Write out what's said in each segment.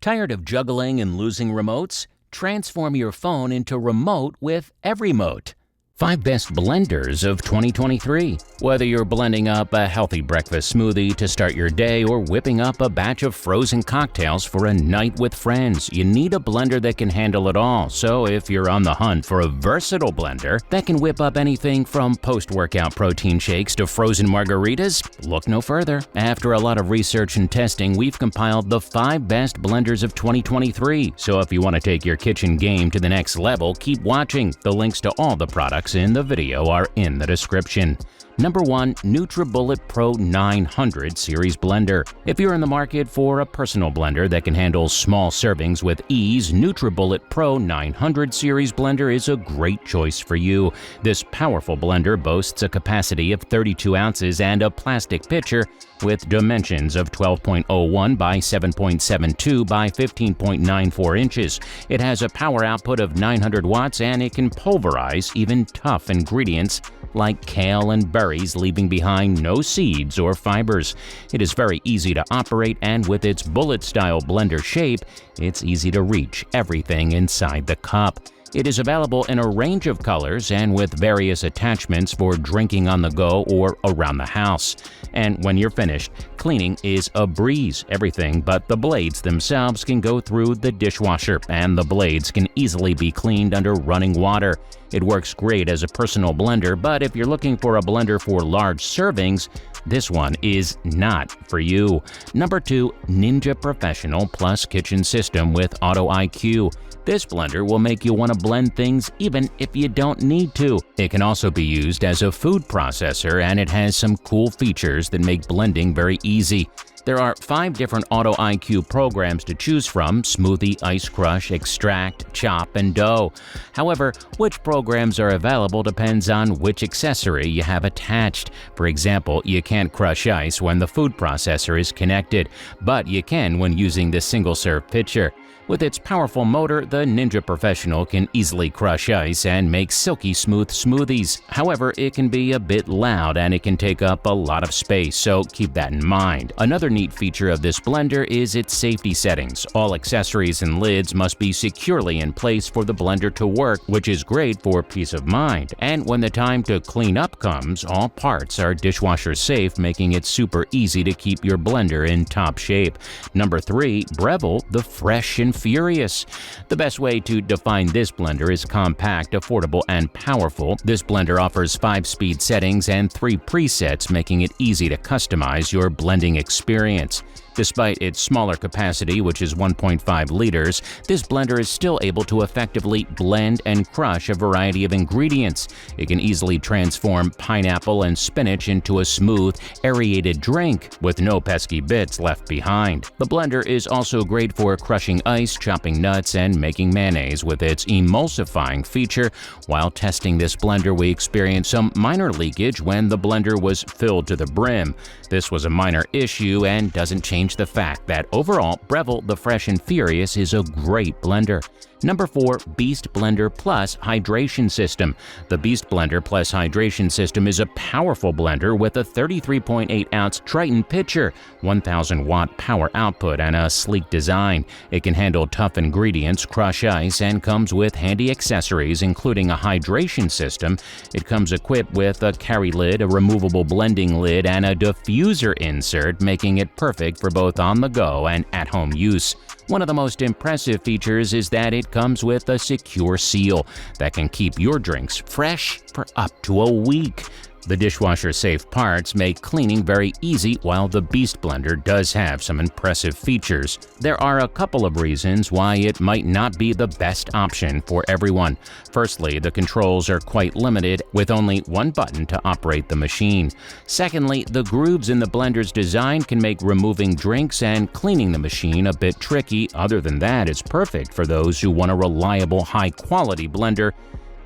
Tired of juggling and losing remotes? Transform your phone into remote with Everymote. 5 best blenders of 2023. Whether you're blending up a healthy breakfast smoothie to start your day or whipping up a batch of frozen cocktails for a night with friends, you need a blender that can handle it all. So if you're on the hunt for a versatile blender that can whip up anything from post-workout protein shakes to frozen margaritas, look no further. After a lot of research and testing, we've compiled the 5 best blenders of 2023. So if you want to take your kitchen game to the next level, keep watching. The links to all the products in the video are in the description. Number 1. Nutribullet Pro 900 Series Blender. If you're in the market for a personal blender that can handle small servings with ease, Nutribullet Pro 900 Series Blender is a great choice for you. This powerful blender boasts a capacity of 32 ounces and a plastic pitcher with dimensions of 12.01 by 7.72 by 15.94 inches. It has a power output of 900 watts and it can pulverize even tough ingredients like kale and berries, leaving behind no seeds or fibers. It is very easy to operate, and with its bullet-style blender shape, it's easy to reach everything inside the cup. It is available in a range of colors and with various attachments for drinking on the go or around the house. And when you're finished, cleaning is a breeze. Everything but the blades themselves can go through the dishwasher, and the blades can easily be cleaned under running water. It works great as a personal blender, but if you're looking for a blender for large servings, this one is not for you. Number 2. Ninja Professional Plus Kitchen System with Auto IQ. This blender will make you want to blend things even if you don't need to. It can also be used as a food processor, and it has some cool features that make blending very easy. There are 5 different Auto IQ programs to choose from: Smoothie, Ice Crush, Extract, Chop, and Dough. However, which programs are available depends on which accessory you have attached. For example, you can't crush ice when the food processor is connected, but you can when using the single-serve pitcher. With its powerful motor, the Ninja Professional can easily crush ice and make silky smooth smoothies. However, it can be a bit loud and it can take up a lot of space, so keep that in mind. Another neat feature of this blender is its safety settings. All accessories and lids must be securely in place for the blender to work, which is great for peace of mind. And when the time to clean up comes, all parts are dishwasher safe, making it super easy to keep your blender in top shape. Number 3. Breville, the Fresh and Furious. The best way to define this blender is compact, affordable, and powerful. This blender offers 5 speed settings and 3 presets, making it easy to customize your blending experience. Despite its smaller capacity, which is 1.5 liters, this blender is still able to effectively blend and crush a variety of ingredients. It can easily transform pineapple and spinach into a smooth, aerated drink with no pesky bits left behind. The blender is also great for crushing ice, chopping nuts, and making mayonnaise with its emulsifying feature. While testing this blender, we experienced some minor leakage when the blender was filled to the brim. This was a minor issue and doesn't change the fact that overall, Breville the Fresh and Furious is a great blender. Number 4. Beast Blender Plus Hydration System. The Beast Blender Plus Hydration System is a powerful blender with a 33.8-ounce Triton pitcher, 1,000-watt power output, and a sleek design. It can handle tough ingredients, crush ice, and comes with handy accessories, including a hydration system. It comes equipped with a carry lid, a removable blending lid, and a diffuser insert, making it perfect for both on-the-go and at-home use. One of the most impressive features is that it comes with a secure seal that can keep your drinks fresh for up to a week. The dishwasher-safe parts make cleaning very easy, while the Beast Blender does have some impressive features. There are a couple of reasons why it might not be the best option for everyone. Firstly, the controls are quite limited, with only one button to operate the machine. Secondly, the grooves in the blender's design can make removing drinks and cleaning the machine a bit tricky. Other than that, it's perfect for those who want a reliable, high-quality blender.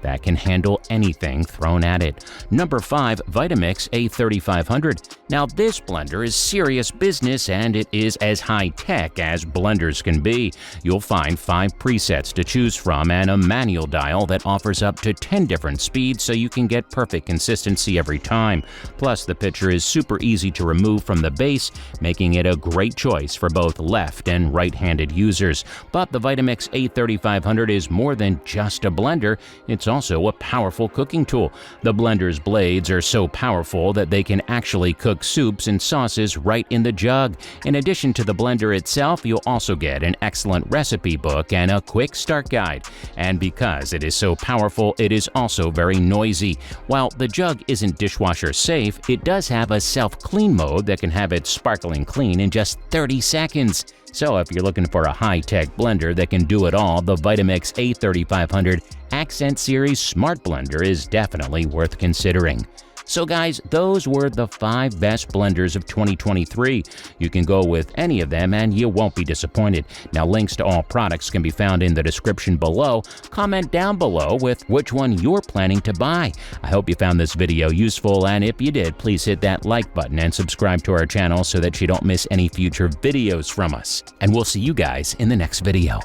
that can handle anything thrown at it. Number 5. Vitamix A3500. Now this blender is serious business and it is as high-tech as blenders can be. You'll find 5 presets to choose from and a manual dial that offers up to 10 different speeds so you can get perfect consistency every time. Plus, the pitcher is super easy to remove from the base, making it a great choice for both left and right-handed users. But the Vitamix A3500 is more than just a blender, it's also a powerful cooking tool. The blender's blades are so powerful that they can actually cook soups and sauces right in the jug. In addition to the blender itself, you'll also get an excellent recipe book and a quick start guide. And because it is so powerful, it is also very noisy. While the jug isn't dishwasher safe, it does have a self-clean mode that can have it sparkling clean in just 30 seconds. So if you're looking for a high-tech blender that can do it all, the Vitamix A3500 Accent Series Smart Blender is definitely worth considering. So guys, those were the 5 best blenders of 2023. You can go with any of them and you won't be disappointed. Now, links to all products can be found in the description below. Comment down below with which one you're planning to buy. I hope you found this video useful, and if you did, please hit that like button and subscribe to our channel so that you don't miss any future videos from us. And we'll see you guys in the next video.